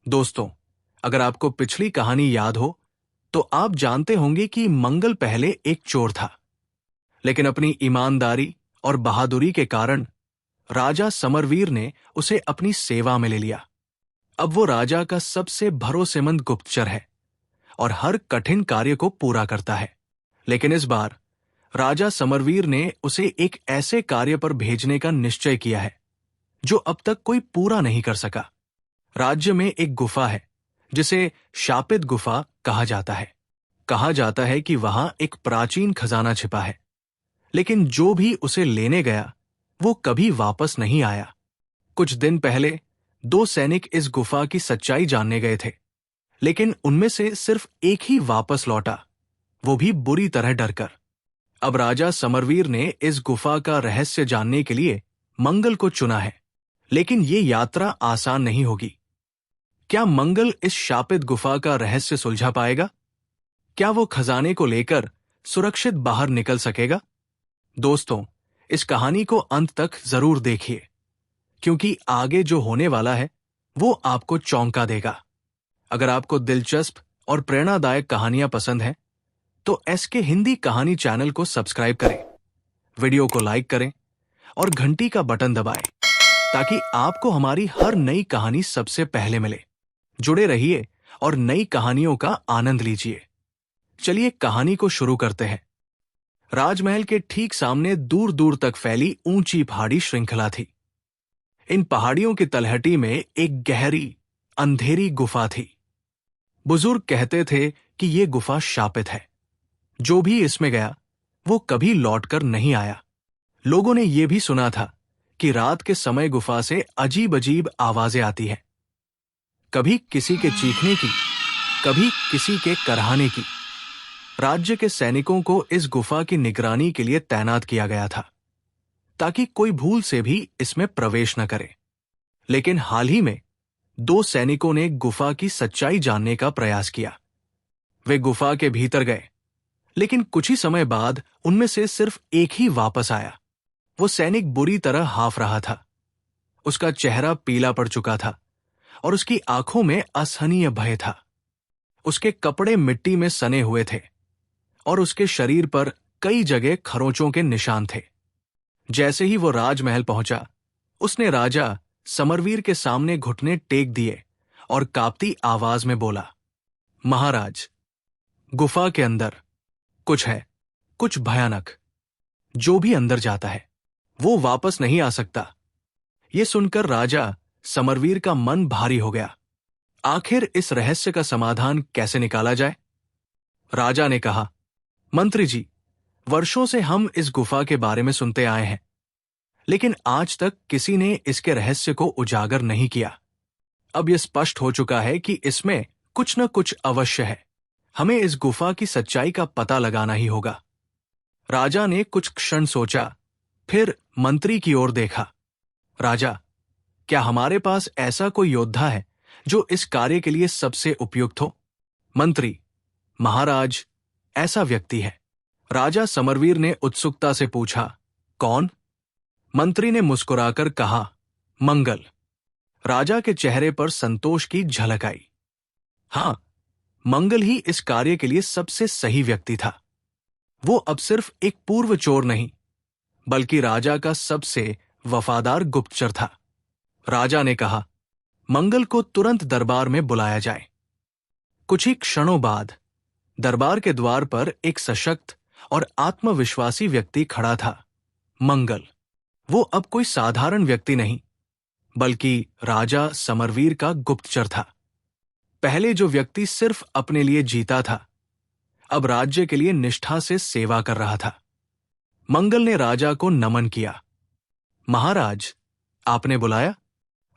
दोस्तों, अगर आपको पिछली कहानी याद हो तो आप जानते होंगे कि मंगल पहले एक चोर था, लेकिन अपनी ईमानदारी और बहादुरी के कारण राजा समरवीर ने उसे अपनी सेवा में ले लिया। अब वो राजा का सबसे भरोसेमंद गुप्तचर है और हर कठिन कार्य को पूरा करता है। लेकिन इस बार राजा समरवीर ने उसे एक ऐसे कार्य पर भेजने का निश्चय किया है जो अब तक कोई पूरा नहीं कर सका। राज्य में एक गुफा है जिसे शापित गुफा कहा जाता है। कहा जाता है कि वहां एक प्राचीन खजाना छिपा है, लेकिन जो भी उसे लेने गया वो कभी वापस नहीं आया। कुछ दिन पहले दो सैनिक इस गुफा की सच्चाई जानने गए थे, लेकिन उनमें से सिर्फ एक ही वापस लौटा, वो भी बुरी तरह डरकर। अब राजा समरवीर ने इस गुफा का रहस्य जानने के लिए मंगल को चुना है, लेकिन ये यात्रा आसान नहीं होगी। क्या मंगल इस शापित गुफा का रहस्य सुलझा पाएगा? क्या वो खजाने को लेकर सुरक्षित बाहर निकल सकेगा? दोस्तों, इस कहानी को अंत तक जरूर देखिए, क्योंकि आगे जो होने वाला है वो आपको चौंका देगा। अगर आपको दिलचस्प और प्रेरणादायक कहानियां पसंद हैं, तो एसके हिंदी कहानी चैनल को सब्सक्राइब करें, वीडियो को लाइक करें और घंटी का बटन दबाएं, ताकि आपको हमारी हर नई कहानी सबसे पहले मिले। जुड़े रहिए और नई कहानियों का आनंद लीजिए। चलिए कहानी को शुरू करते हैं। राजमहल के ठीक सामने दूर दूर तक फैली ऊंची पहाड़ी श्रृंखला थी। इन पहाड़ियों की तलहटी में एक गहरी, अंधेरी गुफा थी। बुजुर्ग कहते थे कि यह गुफा शापित है। जो भी इसमें गया वो कभी लौटकर नहीं आया। लोगों ने यह भी सुना था कि रात के समय गुफा से अजीब अजीब आवाजें आती हैं, कभी किसी के चीखने की, कभी किसी के कराहने की। राज्य के सैनिकों को इस गुफा की निगरानी के लिए तैनात किया गया था, ताकि कोई भूल से भी इसमें प्रवेश न करे। लेकिन हाल ही में दो सैनिकों ने गुफा की सच्चाई जानने का प्रयास किया। वे गुफा के भीतर गए, लेकिन कुछ ही समय बाद उनमें से सिर्फ एक ही वापस आया। वो सैनिक बुरी तरह हाफ रहा था। उसका चेहरा पीला पड़ चुका था और उसकी आंखों में असहनीय भय था। उसके कपड़े मिट्टी में सने हुए थे और उसके शरीर पर कई जगह खरोंचों के निशान थे। जैसे ही वो राजमहल पहुंचा, उसने राजा समरवीर के सामने घुटने टेक दिए और कांपती आवाज में बोला, महाराज, गुफा के अंदर कुछ है, कुछ भयानक। जो भी अंदर जाता है वो वापस नहीं आ सकता। ये सुनकर राजा समरवीर का मन भारी हो गया। आखिर इस रहस्य का समाधान कैसे निकाला जाए? राजा ने कहा, मंत्री जी, वर्षों से हम इस गुफा के बारे में सुनते आए हैं, लेकिन आज तक किसी ने इसके रहस्य को उजागर नहीं किया। अब यह स्पष्ट हो चुका है कि इसमें कुछ न कुछ अवश्य है। हमें इस गुफा की सच्चाई का पता लगाना ही होगा। राजा ने कुछ क्षण सोचा, फिर मंत्री की ओर देखा। राजा, क्या हमारे पास ऐसा कोई योद्धा है जो इस कार्य के लिए सबसे उपयुक्त हो? मंत्री, महाराज, ऐसा व्यक्ति है। राजा समरवीर ने उत्सुकता से पूछा, कौन? मंत्री ने मुस्कुराकर कहा, मंगल। राजा के चेहरे पर संतोष की झलक आई। हां, मंगल ही इस कार्य के लिए सबसे सही व्यक्ति था। वो अब सिर्फ एक पूर्व चोर नहीं, बल्कि राजा का सबसे वफादार गुप्तचर था। राजा ने कहा, मंगल को तुरंत दरबार में बुलाया जाए। कुछ ही क्षणों बाद दरबार के द्वार पर एक सशक्त और आत्मविश्वासी व्यक्ति खड़ा था। मंगल। वो अब कोई साधारण व्यक्ति नहीं, बल्कि राजा समरवीर का गुप्तचर था। पहले जो व्यक्ति सिर्फ अपने लिए जीता था, अब राज्य के लिए निष्ठा से सेवा कर रहा था। मंगल ने राजा को नमन किया। महाराज, आपने बुलाया?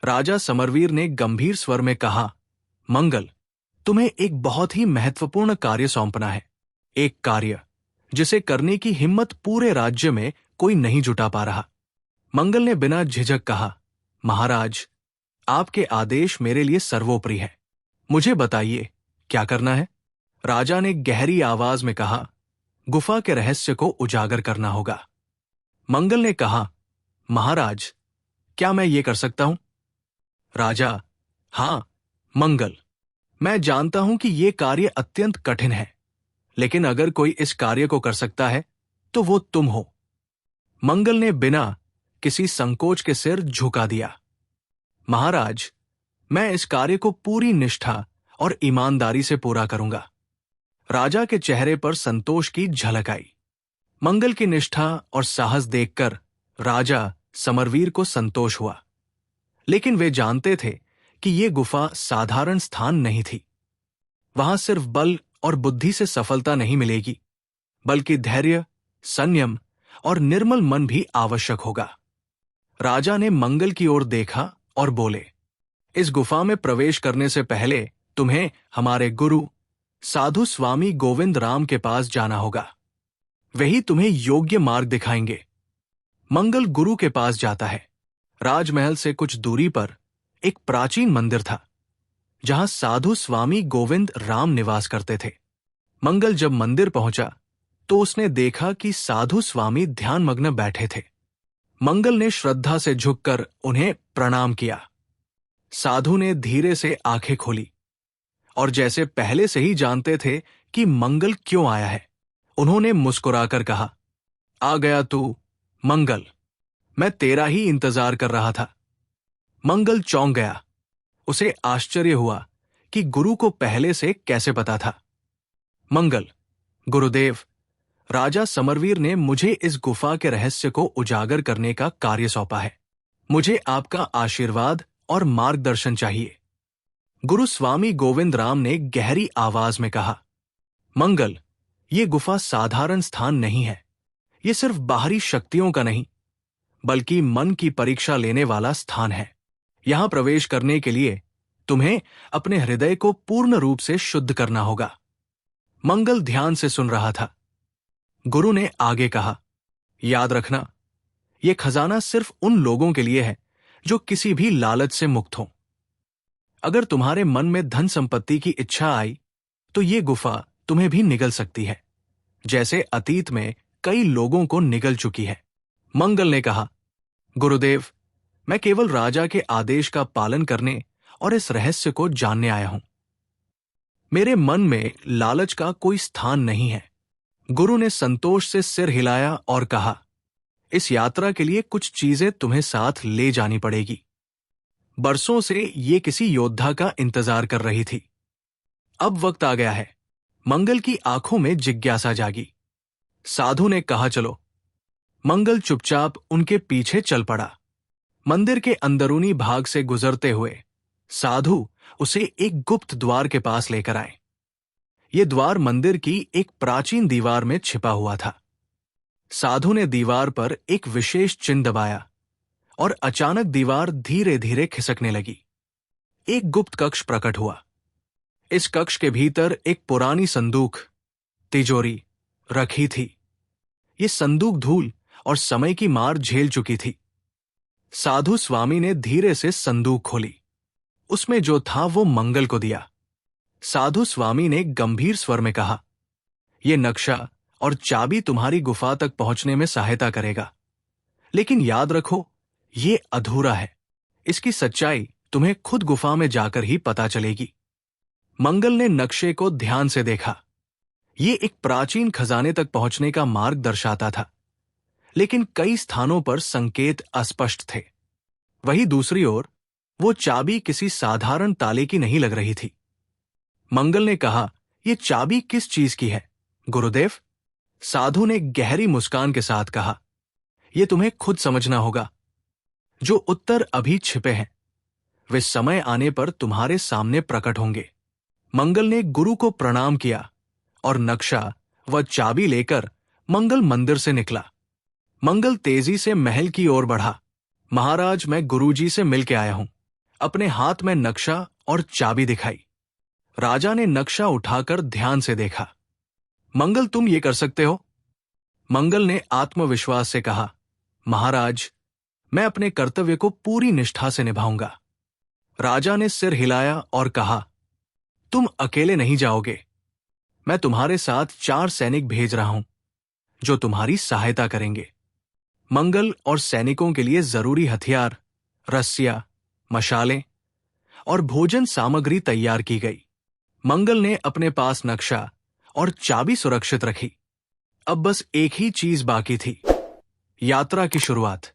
राजा समरवीर ने गंभीर स्वर में कहा, मंगल, तुम्हें एक बहुत ही महत्वपूर्ण कार्य सौंपना है। एक कार्य जिसे करने की हिम्मत पूरे राज्य में कोई नहीं जुटा पा रहा। मंगल ने बिना झिझक कहा, महाराज, आपके आदेश मेरे लिए सर्वोपरि है। मुझे बताइए, क्या करना है? राजा ने गहरी आवाज में कहा, गुफा के रहस्य को उजागर करना होगा। मंगल ने कहा, महाराज, क्या मैं ये कर सकता हूं? राजा, हां, मंगल, मैं जानता हूं कि ये कार्य अत्यंत कठिन है, लेकिन अगर कोई इस कार्य को कर सकता है तो वो तुम हो। मंगल ने बिना किसी संकोच के सिर झुका दिया। महाराज, मैं इस कार्य को पूरी निष्ठा और ईमानदारी से पूरा करूंगा। राजा के चेहरे पर संतोष की झलक आई। मंगल की निष्ठा और साहस देखकर राजा समरवीर को संतोष हुआ, लेकिन वे जानते थे कि ये गुफा साधारण स्थान नहीं थी। वहां सिर्फ बल और बुद्धि से सफलता नहीं मिलेगी, बल्कि धैर्य, संयम और निर्मल मन भी आवश्यक होगा। राजा ने मंगल की ओर देखा और बोले, इस गुफा में प्रवेश करने से पहले तुम्हें हमारे गुरु साधु स्वामी गोविंद राम के पास जाना होगा। वही तुम्हें योग्य मार्ग दिखाएंगे। मंगल गुरु के पास जाता है। राजमहल से कुछ दूरी पर एक प्राचीन मंदिर था, जहां साधु स्वामी गोविंद राम निवास करते थे। मंगल जब मंदिर पहुंचा तो उसने देखा कि साधु स्वामी ध्यानमग्न बैठे थे। मंगल ने श्रद्धा से झुककर उन्हें प्रणाम किया। साधु ने धीरे से आंखें खोली और जैसे पहले से ही जानते थे कि मंगल क्यों आया है, उन्होंने मुस्कुराकर कहा, आ गया तू मंगल, मैं तेरा ही इंतजार कर रहा था। मंगल चौंक गया। उसे आश्चर्य हुआ कि गुरु को पहले से कैसे पता था। मंगल, गुरुदेव, राजा समरवीर ने मुझे इस गुफा के रहस्य को उजागर करने का कार्य सौंपा है। मुझे आपका आशीर्वाद और मार्गदर्शन चाहिए। गुरु स्वामी गोविंद राम ने गहरी आवाज में कहा, मंगल, ये गुफा साधारण स्थान नहीं है। ये सिर्फ बाहरी शक्तियों का नहीं, बल्कि मन की परीक्षा लेने वाला स्थान है। यहां प्रवेश करने के लिए तुम्हें अपने हृदय को पूर्ण रूप से शुद्ध करना होगा। मंगल ध्यान से सुन रहा था। गुरु ने आगे कहा, याद रखना, यह खजाना सिर्फ उन लोगों के लिए है जो किसी भी लालच से मुक्त हों। अगर तुम्हारे मन में धन संपत्ति की इच्छा आई तो ये गुफा तुम्हें भी निगल सकती है, जैसे अतीत में कई लोगों को निगल चुकी है। मंगल ने कहा, गुरुदेव, मैं केवल राजा के आदेश का पालन करने और इस रहस्य को जानने आया हूं। मेरे मन में लालच का कोई स्थान नहीं है। गुरु ने संतोष से सिर हिलाया और कहा, इस यात्रा के लिए कुछ चीजें तुम्हें साथ ले जानी पड़ेगी। बरसों से ये किसी योद्धा का इंतजार कर रही थी। अब वक्त आ गया है। मंगल की आंखों में जिज्ञासा जागी। साधु ने कहा, चलो। मंगल चुपचाप उनके पीछे चल पड़ा। मंदिर के अंदरूनी भाग से गुजरते हुए साधु उसे एक गुप्त द्वार के पास लेकर आए। ये द्वार मंदिर की एक प्राचीन दीवार में छिपा हुआ था। साधु ने दीवार पर एक विशेष चिन्ह दबाया और अचानक दीवार धीरे धीरे खिसकने लगी। एक गुप्त कक्ष प्रकट हुआ। इस कक्ष के भीतर एक पुरानी संदूक, तिजोरी रखी थी। ये संदूक धूल और समय की मार झेल चुकी थी। साधु स्वामी ने धीरे से संदूक खोली। उसमें जो था वो मंगल को दिया। साधु स्वामी ने गंभीर स्वर में कहा, यह नक्शा और चाबी तुम्हारी गुफा तक पहुंचने में सहायता करेगा, लेकिन याद रखो, ये अधूरा है। इसकी सच्चाई तुम्हें खुद गुफा में जाकर ही पता चलेगी। मंगल ने नक्शे को ध्यान से देखा। ये एक प्राचीन खजाने तक पहुंचने का मार्ग दर्शाता था, लेकिन कई स्थानों पर संकेत अस्पष्ट थे। वहीं दूसरी ओर वो चाबी किसी साधारण ताले की नहीं लग रही थी। मंगल ने कहा, यह चाबी किस चीज की है गुरुदेव? साधु ने गहरी मुस्कान के साथ कहा, यह तुम्हें खुद समझना होगा। जो उत्तर अभी छिपे हैं वे समय आने पर तुम्हारे सामने प्रकट होंगे। मंगल ने गुरु को प्रणाम किया और नक्शा व चाबी लेकर मंगल मंदिर से निकला। मंगल तेजी से महल की ओर बढ़ा। महाराज, मैं गुरुजी से मिलके आया हूं। अपने हाथ में नक्शा और चाबी दिखाई। राजा ने नक्शा उठाकर ध्यान से देखा। मंगल, तुम ये कर सकते हो? मंगल ने आत्मविश्वास से कहा, महाराज, मैं अपने कर्तव्य को पूरी निष्ठा से निभाऊंगा। राजा ने सिर हिलाया और कहा, तुम अकेले नहीं जाओगे। मैं तुम्हारे साथ 4 सैनिक भेज रहा हूं जो तुम्हारी सहायता करेंगे। मंगल और सैनिकों के लिए जरूरी हथियार, रस्सियां, मशालें और भोजन सामग्री तैयार की गई। मंगल ने अपने पास नक्शा और चाबी सुरक्षित रखी। अब बस एक ही चीज बाकी थी, यात्रा की शुरुआत।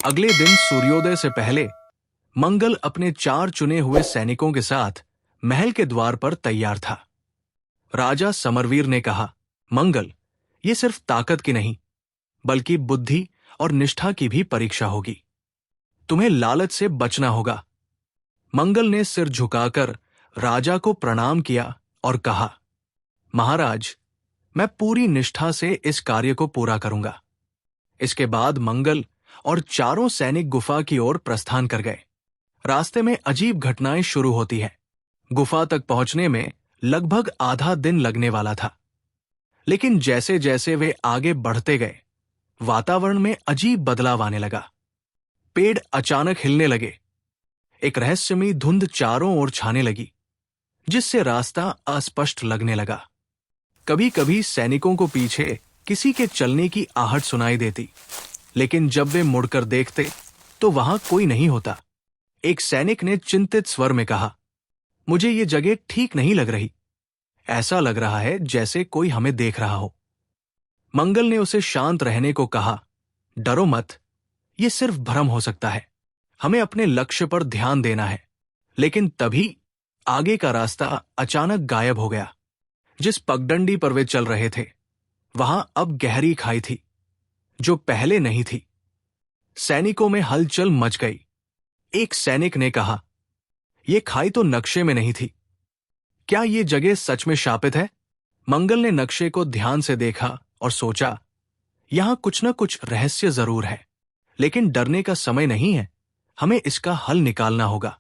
अगले दिन सूर्योदय से पहले मंगल अपने 4 चुने हुए सैनिकों के साथ महल के द्वार पर तैयार था। राजा समरवीर ने कहा, मंगल, ये सिर्फ ताकत की नहीं, बल्कि बुद्धि और निष्ठा की भी परीक्षा होगी। तुम्हें लालच से बचना होगा। मंगल ने सिर झुकाकर राजा को प्रणाम किया और कहा, महाराज, मैं पूरी निष्ठा से इस कार्य को पूरा करूंगा। इसके बाद मंगल और चारों सैनिक गुफा की ओर प्रस्थान कर गए। रास्ते में अजीब घटनाएं शुरू होती हैं। गुफा तक पहुंचने में लगभग आधा दिन लगने वाला था, लेकिन जैसे जैसे वे आगे बढ़ते गए, वातावरण में अजीब बदलाव आने लगा। पेड़ अचानक हिलने लगे। एक रहस्यमयी धुंध चारों ओर छाने लगी, जिससे रास्ता अस्पष्ट लगने लगा। कभी कभी सैनिकों को पीछे किसी के चलने की आहट सुनाई देती, लेकिन जब वे मुड़कर देखते तो वहां कोई नहीं होता। एक सैनिक ने चिंतित स्वर में कहा, मुझे ये जगह ठीक नहीं लग रही। ऐसा लग रहा है जैसे कोई हमें देख रहा हो। मंगल ने उसे शांत रहने को कहा, डरो मत, ये सिर्फ भ्रम हो सकता है। हमें अपने लक्ष्य पर ध्यान देना है। लेकिन तभी आगे का रास्ता अचानक गायब हो गया। जिस पगडंडी पर वे चल रहे थे, वहां अब गहरी खाई थी, जो पहले नहीं थी। सैनिकों में हलचल मच गई। एक सैनिक ने कहा, यह खाई तो नक्शे में नहीं थी। क्या ये जगह सच में शापित है? मंगल ने नक्शे को ध्यान से देखा और सोचा, यहां कुछ न कुछ रहस्य जरूर है। लेकिन डरने का समय नहीं है, हमें इसका हल निकालना होगा।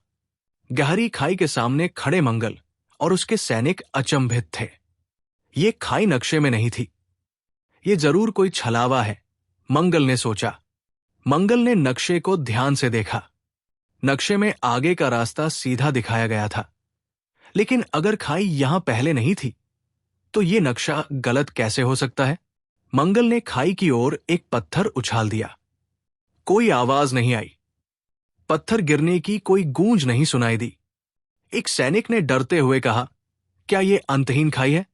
गहरी खाई के सामने खड़े मंगल और उसके सैनिक अचंभित थे। ये खाई नक्शे में नहीं थी। ये जरूर कोई छलावा है, मंगल ने सोचा। मंगल ने नक्शे को ध्यान से देखा। नक्शे में आगे का रास्ता सीधा दिखाया गया था, लेकिन अगर खाई यहां पहले नहीं थी, तो ये नक्शा गलत कैसे हो सकता है? मंगल ने खाई की ओर एक पत्थर उछाल दिया। कोई आवाज नहीं आई। पत्थर गिरने की कोई गूंज नहीं सुनाई दी। एक सैनिक ने डरते हुए कहा, क्या यह अंतहीन खाई है?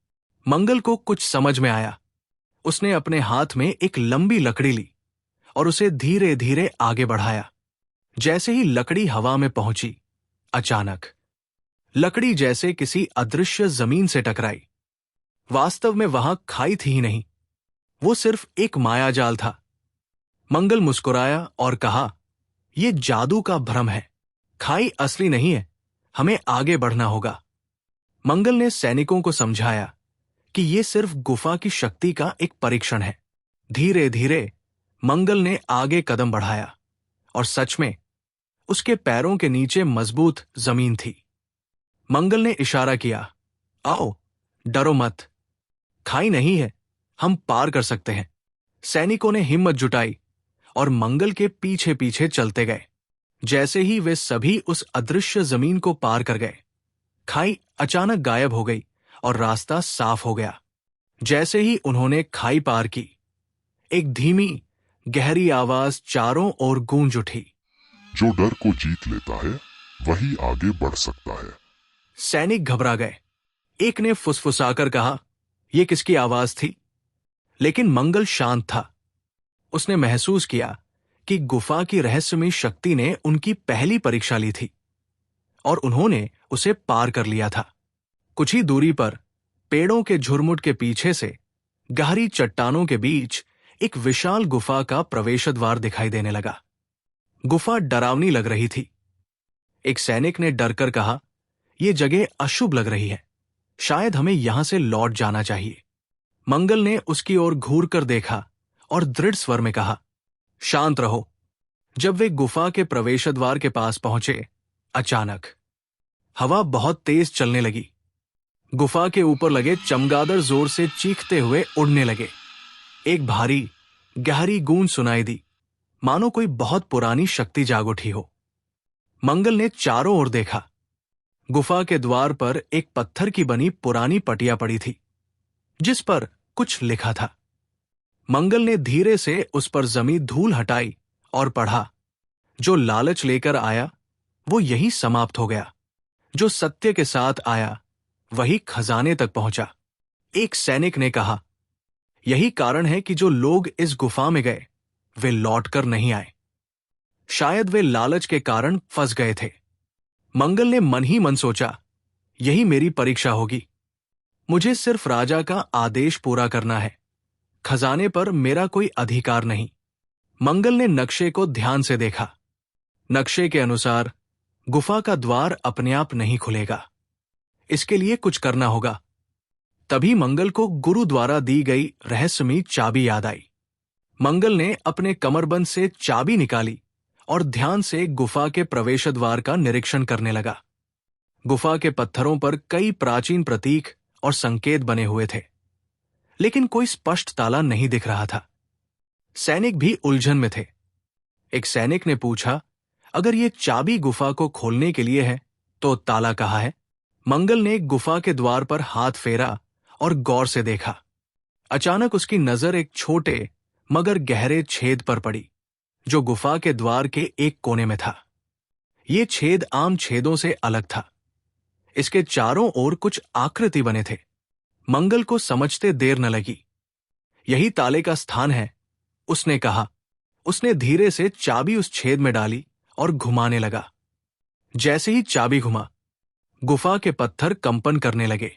मंगल को कुछ समझ में आया। उसने अपने हाथ में एक लंबी लकड़ी ली और उसे धीरे धीरे आगे बढ़ाया। जैसे ही लकड़ी हवा में पहुंची, अचानक लकड़ी जैसे किसी अदृश्य जमीन से टकराई। वास्तव में वहां खाई थी ही नहीं, वो सिर्फ एक मायाजाल था। मंगल मुस्कुराया और कहा, यह जादू का भ्रम है। खाई असली नहीं है, हमें आगे बढ़ना होगा। मंगल ने सैनिकों को समझाया कि यह सिर्फ गुफा की शक्ति का एक परीक्षण है। धीरे धीरे मंगल ने आगे कदम बढ़ाया और सच में उसके पैरों के नीचे मजबूत जमीन थी। मंगल ने इशारा किया, आओ, डरो मत, खाई नहीं है, हम पार कर सकते हैं। सैनिकों ने हिम्मत जुटाई और मंगल के पीछे पीछे चलते गए। जैसे ही वे सभी उस अदृश्य जमीन को पार कर गए, खाई अचानक गायब हो गई और रास्ता साफ हो गया। जैसे ही उन्होंने खाई पार की, एक धीमी गहरी आवाज चारों ओर गूंज उठी, जो डर को जीत लेता है वही आगे बढ़ सकता है। सैनिक घबरा गए। एक ने फुसफुसाकर कहा, यह किसकी आवाज थी? लेकिन मंगल शांत था। उसने महसूस किया कि गुफा की रहस्यमयी शक्ति ने उनकी पहली परीक्षा ली थी और उन्होंने उसे पार कर लिया था। कुछ ही दूरी पर पेड़ों के झुरमुट के पीछे से गहरी चट्टानों के बीच एक विशाल गुफा का प्रवेश द्वार दिखाई देने लगा। गुफा डरावनी लग रही थी। एक सैनिक ने डरकर कहा, यह जगह अशुभ लग रही है, शायद हमें यहां से लौट जाना चाहिए। मंगल ने उसकी ओर घूर कर देखा और दृढ़ स्वर में कहा, शांत रहो। जब वे गुफा के प्रवेश द्वार के पास पहुंचे, अचानक हवा बहुत तेज चलने लगी। गुफा के ऊपर लगे चमगादड़ जोर से चीखते हुए उड़ने लगे। एक भारी गहरी गूंज सुनाई दी, मानो कोई बहुत पुरानी शक्ति जाग उठी हो। मंगल ने चारों ओर देखा। गुफा के द्वार पर एक पत्थर की बनी पुरानी पटिया पड़ी थी, जिस पर कुछ लिखा था। मंगल ने धीरे से उस पर जमी धूल हटाई और पढ़ा, जो लालच लेकर आया वो यही समाप्त हो गया। जो सत्य के साथ आया वही खजाने तक पहुंचा। एक सैनिक ने कहा, यही कारण है कि जो लोग इस गुफा में गए वे लौटकर नहीं आए। शायद वे लालच के कारण फंस गए थे। मंगल ने मन ही मन सोचा, यही मेरी परीक्षा होगी। मुझे सिर्फ राजा का आदेश पूरा करना है, खजाने पर मेरा कोई अधिकार नहीं। मंगल ने नक्शे को ध्यान से देखा। नक्शे के अनुसार गुफा का द्वार अपने आप नहीं खुलेगा, इसके लिए कुछ करना होगा। तभी मंगल को गुरु द्वारा दी गई रहस्यमयी चाबी याद आई। मंगल ने अपने कमरबंद से चाबी निकाली और ध्यान से गुफा के प्रवेश द्वार का निरीक्षण करने लगा। गुफा के पत्थरों पर कई प्राचीन प्रतीक और संकेत बने हुए थे, लेकिन कोई स्पष्ट ताला नहीं दिख रहा था। सैनिक भी उलझन में थे। एक सैनिक ने पूछा, अगर ये चाबी गुफा को खोलने के लिए है तो ताला कहाँ है? मंगल ने गुफा के द्वार पर हाथ फेरा और गौर से देखा। अचानक उसकी नजर एक छोटे मगर गहरे छेद पर पड़ी, जो गुफा के द्वार के एक कोने में था। ये छेद आम छेदों से अलग था। इसके चारों ओर कुछ आकृति बने थे। मंगल को समझते देर न लगी। यही ताले का स्थान है, उसने कहा। उसने धीरे से चाबी उस छेद में डाली और घुमाने लगा। जैसे ही चाबी घुमा, गुफा के पत्थर कंपन करने लगे।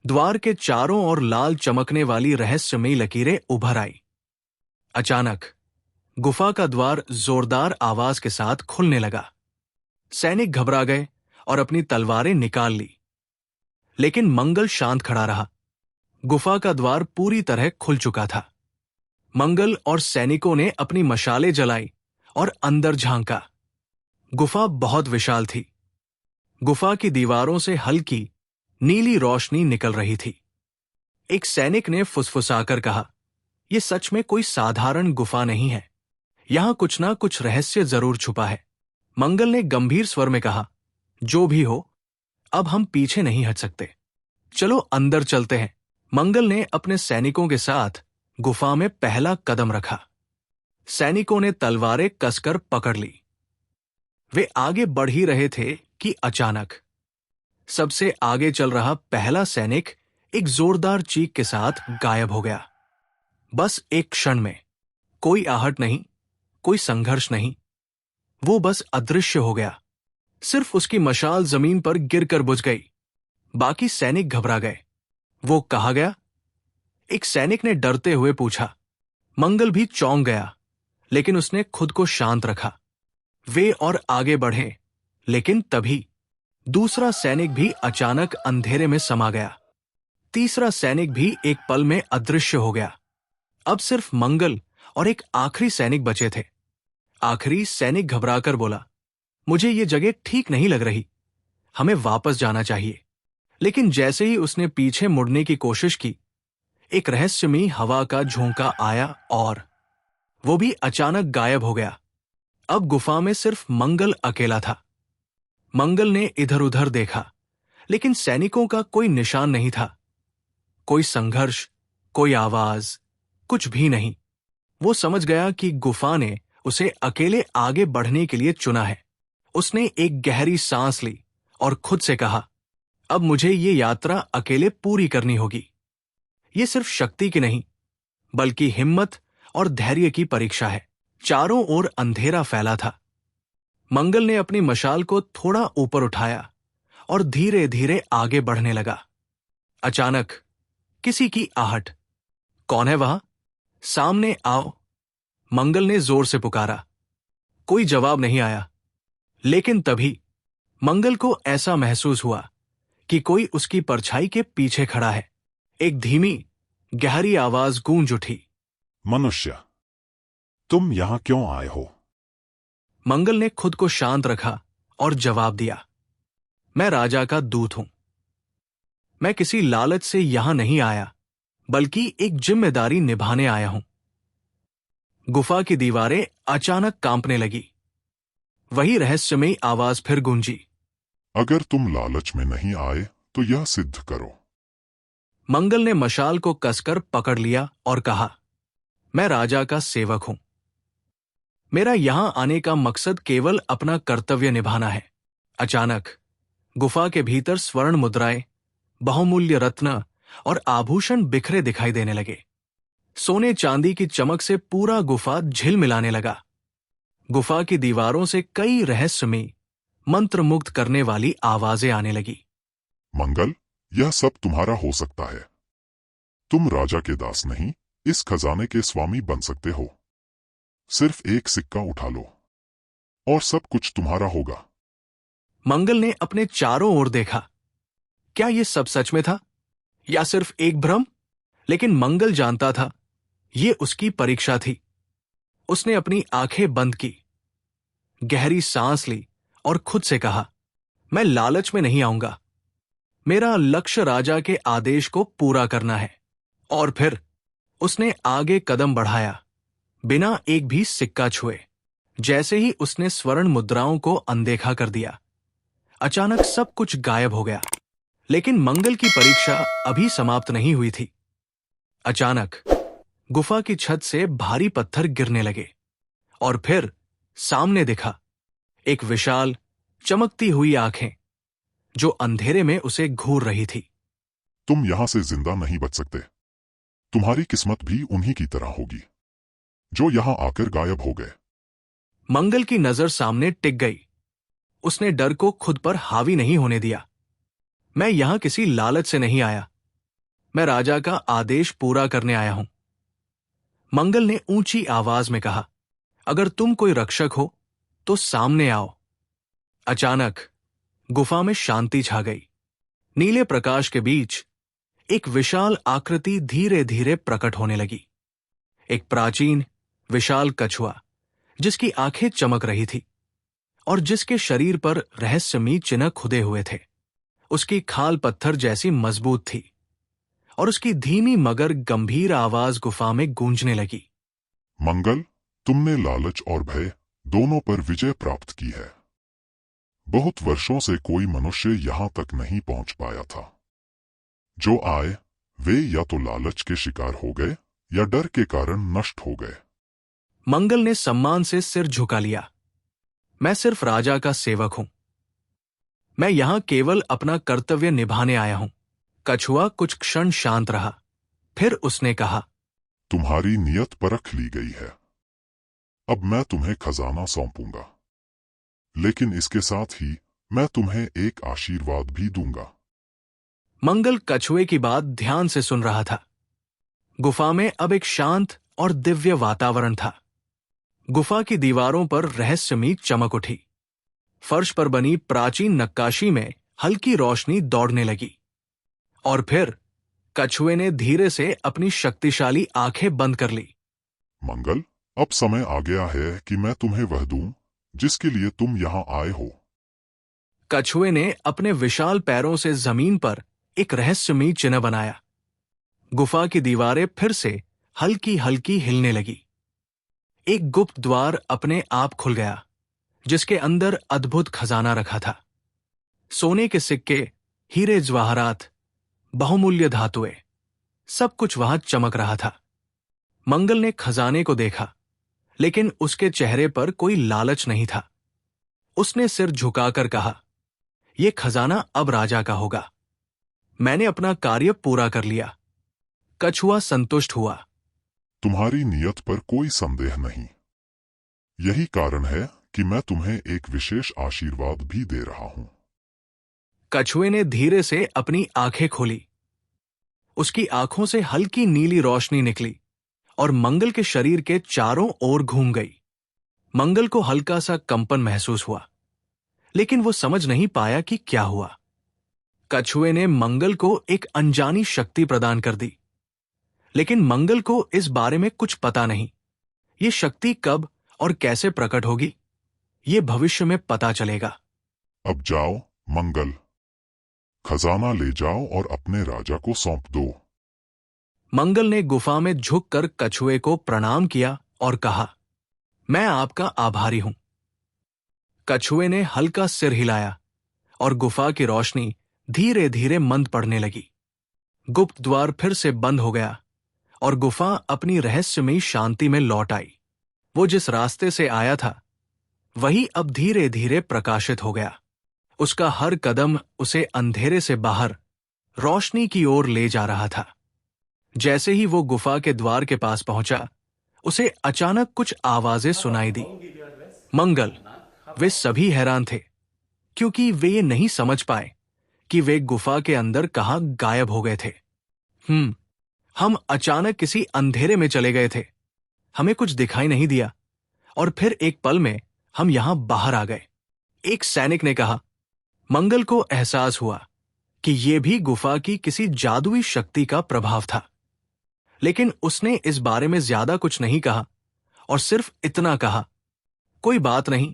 द्वार के चारों ओर लाल चमकने वाली रहस्यमयी लकीरें उभर आई। अचानक गुफा का द्वार जोरदार आवाज के साथ खुलने लगा। सैनिक घबरा गए और अपनी तलवारें निकाल ली, लेकिन मंगल शांत खड़ा रहा। गुफा का द्वार पूरी तरह खुल चुका था। मंगल और सैनिकों ने अपनी मशालें जलाई और अंदर झांका। गुफा बहुत विशाल थी। गुफा की दीवारों से हल्की नीली रोशनी निकल रही थी। एक सैनिक ने फुसफुसाकर कहा, यह सच में कोई साधारण गुफा नहीं है, यहां कुछ ना कुछ रहस्य जरूर छुपा है। मंगल ने गंभीर स्वर में कहा, जो भी हो, अब हम पीछे नहीं हट सकते। चलो अंदर चलते हैं। मंगल ने अपने सैनिकों के साथ गुफा में पहला कदम रखा। सैनिकों ने तलवारें कसकर पकड़ ली। वे आगे बढ़ ही रहे थे कि अचानक सबसे आगे चल रहा पहला सैनिक एक जोरदार चीख के साथ गायब हो गया। बस एक क्षण में। कोई आहट नहीं, कोई संघर्ष नहीं, वो बस अदृश्य हो गया। सिर्फ उसकी मशाल जमीन पर गिरकर बुझ गई। बाकी सैनिक घबरा गए। वो कहाँ गया? एक सैनिक ने डरते हुए पूछा। मंगल भी चौंक गया, लेकिन उसने खुद को शांत रखा। वे और आगे बढ़े, लेकिन तभी दूसरा सैनिक भी अचानक अंधेरे में समा गया। तीसरा सैनिक भी एक पल में अदृश्य हो गया। अब सिर्फ मंगल और एक आखिरी सैनिक बचे थे। आखिरी सैनिक घबराकर बोला, मुझे ये जगह ठीक नहीं लग रही, हमें वापस जाना चाहिए। लेकिन जैसे ही उसने पीछे मुड़ने की कोशिश की, एक रहस्यमयी हवा का झोंका आया और वो भी अचानक गायब हो गया। अब गुफा में सिर्फ मंगल अकेला था। मंगल ने इधर उधर देखा, लेकिन सैनिकों का कोई निशान नहीं था। कोई संघर्ष, कोई आवाज, कुछ भी नहीं। वो समझ गया कि गुफा ने उसे अकेले आगे बढ़ने के लिए चुना है। उसने एक गहरी सांस ली और खुद से कहा, अब मुझे ये यात्रा अकेले पूरी करनी होगी। ये सिर्फ शक्ति की नहीं, बल्कि हिम्मत और धैर्य की परीक्षा है। चारों ओर अंधेरा फैला था। मंगल ने अपनी मशाल को थोड़ा ऊपर उठाया और धीरे धीरे आगे बढ़ने लगा। अचानक किसी की आहट। कौन है वहां? सामने आओ, मंगल ने जोर से पुकारा। कोई जवाब नहीं आया, लेकिन तभी मंगल को ऐसा महसूस हुआ कि कोई उसकी परछाई के पीछे खड़ा है। एक धीमी, गहरी आवाज गूंज उठी, मनुष्य, तुम यहां क्यों आए हो? मंगल ने खुद को शांत रखा और जवाब दिया, मैं राजा का दूत हूं। मैं किसी लालच से यहां नहीं आया, बल्कि एक जिम्मेदारी निभाने आया हूं। गुफा की दीवारें अचानक कांपने लगी। वही रहस्यमयी आवाज फिर गूंजी, अगर तुम लालच में नहीं आए तो यह सिद्ध करो। मंगल ने मशाल को कसकर पकड़ लिया और कहा, मैं राजा का सेवक हूं। मेरा यहां आने का मकसद केवल अपना कर्तव्य निभाना है। अचानक गुफा के भीतर स्वर्ण मुद्राएं, बहुमूल्य रत्न और आभूषण बिखरे दिखाई देने लगे। सोने चांदी की चमक से पूरा गुफा झिलमिलाने लगा। गुफा की दीवारों से कई रहस्यमयी, मंत्रमुग्ध करने वाली आवाजें आने लगी। मंगल, यह सब तुम्हारा हो सकता है। तुम राजा के दास नहीं, इस खजाने के स्वामी बन सकते हो। सिर्फ एक सिक्का उठा लो और सब कुछ तुम्हारा होगा। मंगल ने अपने चारों ओर देखा। क्या यह सब सच में था या सिर्फ एक भ्रम? लेकिन मंगल जानता था, यह उसकी परीक्षा थी। उसने अपनी आंखें बंद की, गहरी सांस ली और खुद से कहा, मैं लालच में नहीं आऊंगा। मेरा लक्ष्य राजा के आदेश को पूरा करना है। और फिर उसने आगे कदम बढ़ाया, बिना एक भी सिक्का छुए। जैसे ही उसने स्वर्ण मुद्राओं को अनदेखा कर दिया, अचानक सब कुछ गायब हो गया। लेकिन मंगल की परीक्षा अभी समाप्त नहीं हुई थी। अचानक गुफा की छत से भारी पत्थर गिरने लगे और फिर सामने दिखा एक विशाल, चमकती हुई आंखें जो अंधेरे में उसे घूर रही थी। तुम यहां से जिंदा नहीं बच सकते। तुम्हारी किस्मत भी उन्हीं की तरह होगी जो यहां आकर गायब हो गए। मंगल की नजर सामने टिक गई। उसने डर को खुद पर हावी नहीं होने दिया। मैं यहां किसी लालच से नहीं आया, मैं राजा का आदेश पूरा करने आया हूं। मंगल ने ऊंची आवाज में कहा, अगर तुम कोई रक्षक हो तो सामने आओ। अचानक गुफा में शांति छा गई। नीले प्रकाश के बीच एक विशाल आकृति धीरे धीरे प्रकट होने लगी। एक प्राचीन, विशाल कछुआ जिसकी आंखें चमक रही थी और जिसके शरीर पर रहस्यमयी चिन्ह खुदे हुए थे। उसकी खाल पत्थर जैसी मजबूत थी और उसकी धीमी मगर गंभीर आवाज गुफा में गूंजने लगी। मंगल, तुमने लालच और भय दोनों पर विजय प्राप्त की है। बहुत वर्षों से कोई मनुष्य यहां तक नहीं पहुंच पाया था। जो आए वे या तो लालच के शिकार हो गए या डर के कारण नष्ट हो गए। मंगल ने सम्मान से सिर झुका लिया। मैं सिर्फ राजा का सेवक हूं। मैं यहां केवल अपना कर्तव्य निभाने आया हूं। कछुआ कुछ क्षण शांत रहा, फिर उसने कहा, तुम्हारी नियत परख ली गई है। अब मैं तुम्हें खजाना सौंपूंगा, लेकिन इसके साथ ही मैं तुम्हें एक आशीर्वाद भी दूंगा। मंगल कछुए की बात ध्यान से सुन रहा था। गुफा में अब एक शांत और दिव्य वातावरण था। गुफा की दीवारों पर रहस्यमयी चमक उठी। फर्श पर बनी प्राचीन नक्काशी में हल्की रोशनी दौड़ने लगी। और फिर कछुए ने धीरे से अपनी शक्तिशाली आंखें बंद कर ली। मंगल, अब समय आ गया है कि मैं तुम्हें वह दूं जिसके लिए तुम यहां आए हो। कछुए ने अपने विशाल पैरों से जमीन पर एक रहस्यमयी चिन्ह बनाया। गुफा की दीवारें फिर से हल्की हल्की हिलने लगी। एक गुप्त द्वार अपने आप खुल गया, जिसके अंदर अद्भुत खजाना रखा था। सोने के सिक्के, हीरे जवाहरात, बहुमूल्य धातुएं, सब कुछ वहां चमक रहा था। मंगल ने खजाने को देखा, लेकिन उसके चेहरे पर कोई लालच नहीं था। उसने सिर झुकाकर कहा, यह खजाना अब राजा का होगा। मैंने अपना कार्य पूरा कर लिया। कछुआ संतुष्ट हुआ। तुम्हारी नियत पर कोई संदेह नहीं। यही कारण है कि मैं तुम्हें एक विशेष आशीर्वाद भी दे रहा हूं। कछुए ने धीरे से अपनी आंखें खोली। उसकी आंखों से हल्की नीली रोशनी निकली और मंगल के शरीर के चारों ओर घूम गई। मंगल को हल्का सा कंपन महसूस हुआ, लेकिन वो समझ नहीं पाया कि क्या हुआ। कछुए ने मंगल को एक अनजानी शक्ति प्रदान कर दी, लेकिन मंगल को इस बारे में कुछ पता नहीं। ये शक्ति कब और कैसे प्रकट होगी, ये भविष्य में पता चलेगा। अब जाओ मंगल, खजाना ले जाओ और अपने राजा को सौंप दो। मंगल ने गुफा में झुककर कछुए को प्रणाम किया और कहा, मैं आपका आभारी हूं। कछुए ने हल्का सिर हिलाया और गुफा की रोशनी धीरे धीरे मंद पड़ने लगी। गुप्त द्वार फिर से बंद हो गया और गुफा अपनी रहस्यमयी शांति में लौट आई। वो जिस रास्ते से आया था वही अब धीरे धीरे प्रकाशित हो गया। उसका हर कदम उसे अंधेरे से बाहर रोशनी की ओर ले जा रहा था। जैसे ही वो गुफा के द्वार के पास पहुंचा, उसे अचानक कुछ आवाजें सुनाई दी। मंगल, वे सभी हैरान थे, क्योंकि वे ये नहीं समझ पाए कि वे गुफा के अंदर कहाँ गायब हो गए थे। हम अचानक किसी अंधेरे में चले गए थे, हमें कुछ दिखाई नहीं दिया, और फिर एक पल में हम यहां बाहर आ गए, एक सैनिक ने कहा। मंगल को एहसास हुआ कि यह भी गुफा की किसी जादुई शक्ति का प्रभाव था, लेकिन उसने इस बारे में ज्यादा कुछ नहीं कहा और सिर्फ इतना कहा, कोई बात नहीं,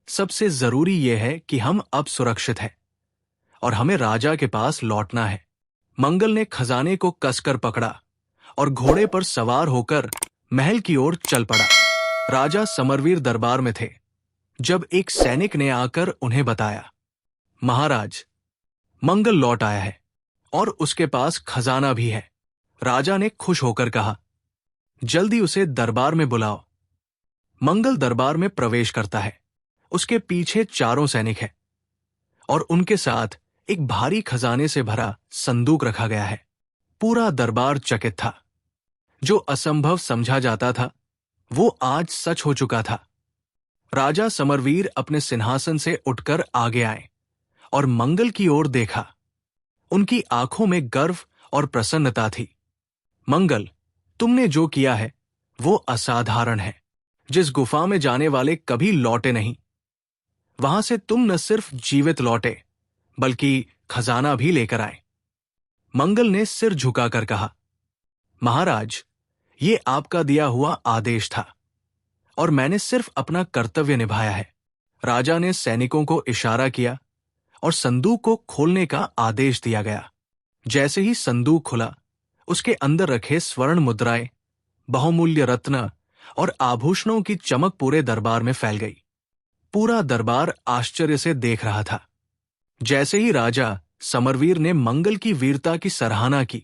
सबसे जरूरी यह है कि हम अब सुरक्षित हैं और हमें राजा के पास लौटना है। मंगल ने खजाने को कसकर पकड़ा और घोड़े पर सवार होकर महल की ओर चल पड़ा। राजा समरवीर दरबार में थे जब एक सैनिक ने आकर उन्हें बताया, महाराज, मंगल लौट आया है और उसके पास खजाना भी है। राजा ने खुश होकर कहा, जल्दी उसे दरबार में बुलाओ। मंगल दरबार में प्रवेश करता है। उसके पीछे 4 सैनिक हैं और उनके साथ एक भारी खजाने से भरा संदूक रखा गया है। पूरा दरबार चकित था। जो असंभव समझा जाता था वो आज सच हो चुका था। राजा समरवीर अपने सिंहासन से उठकर आगे आए और मंगल की ओर देखा। उनकी आंखों में गर्व और प्रसन्नता थी। मंगल, तुमने जो किया है वो असाधारण है। जिस गुफा में जाने वाले कभी लौटे नहीं, वहां से तुम न सिर्फ जीवित लौटे बल्कि खजाना भी लेकर आए। मंगल ने सिर झुकाकर कहा, महाराज, ये आपका दिया हुआ आदेश था और मैंने सिर्फ अपना कर्तव्य निभाया है। राजा ने सैनिकों को इशारा किया और संदूक को खोलने का आदेश दिया गया। जैसे ही संदूक खुला, उसके अंदर रखे स्वर्ण मुद्राएं, बहुमूल्य रत्न और आभूषणों की चमक पूरे दरबार में फैल गई। पूरा दरबार आश्चर्य से देख रहा था। जैसे ही राजा समरवीर ने मंगल की वीरता की सराहना की,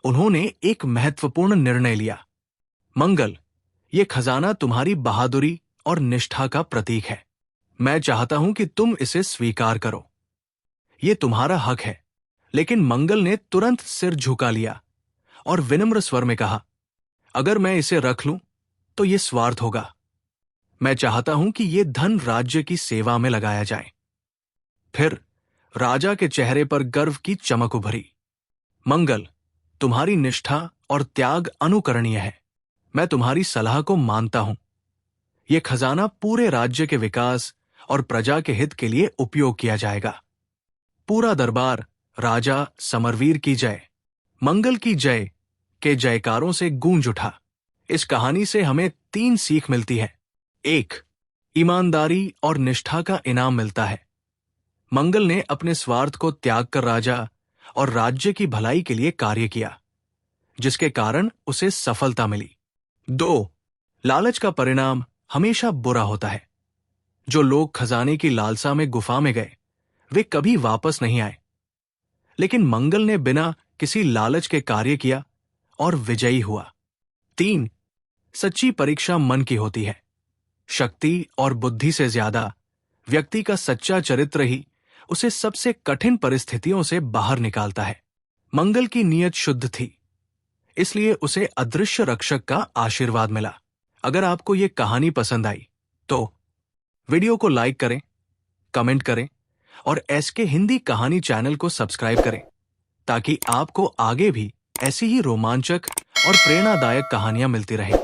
उन्होंने एक महत्वपूर्ण निर्णय लिया। मंगल, ये खजाना तुम्हारी बहादुरी और निष्ठा का प्रतीक है। मैं चाहता हूं कि तुम इसे स्वीकार करो। ये तुम्हारा हक है। लेकिन मंगल ने तुरंत सिर झुका लिया और विनम्र स्वर में कहा, अगर मैं इसे रख लूं तो ये स्वार्थ होगा। मैं चाहता हूं कि ये धन राज्य की सेवा में लगाया जाए। फिर राजा के चेहरे पर गर्व की चमक उभरी। मंगल, तुम्हारी निष्ठा और त्याग अनुकरणीय है। मैं तुम्हारी सलाह को मानता हूं। यह खजाना पूरे राज्य के विकास और प्रजा के हित के लिए उपयोग किया जाएगा। पूरा दरबार राजा समरवीर की जय, मंगल की जय के जयकारों से गूंज उठा। इस कहानी से हमें 3 सीख मिलती है। 1. ईमानदारी और निष्ठा का इनाम मिलता है। मंगल ने अपने स्वार्थ को त्याग कर राजा और राज्य की भलाई के लिए कार्य किया, जिसके कारण उसे सफलता मिली। 2. लालच का परिणाम हमेशा बुरा होता है। जो लोग खजाने की लालसा में गुफा में गए, वे कभी वापस नहीं आए। लेकिन मंगल ने बिना किसी लालच के कार्य किया और विजयी हुआ। 3. सच्ची परीक्षा मन की होती है। शक्ति और बुद्धि से ज्यादा व्यक्ति का सच्चा चरित्र ही उसे सबसे कठिन परिस्थितियों से बाहर निकालता है। मंगल की नीयत शुद्ध थी, इसलिए उसे अदृश्य रक्षक का आशीर्वाद मिला। अगर आपको ये कहानी पसंद आई तो वीडियो को लाइक करें, कमेंट करें और एसके हिंदी कहानी चैनल को सब्सक्राइब करें, ताकि आपको आगे भी ऐसी ही रोमांचक और प्रेरणादायक कहानियां मिलती रहें।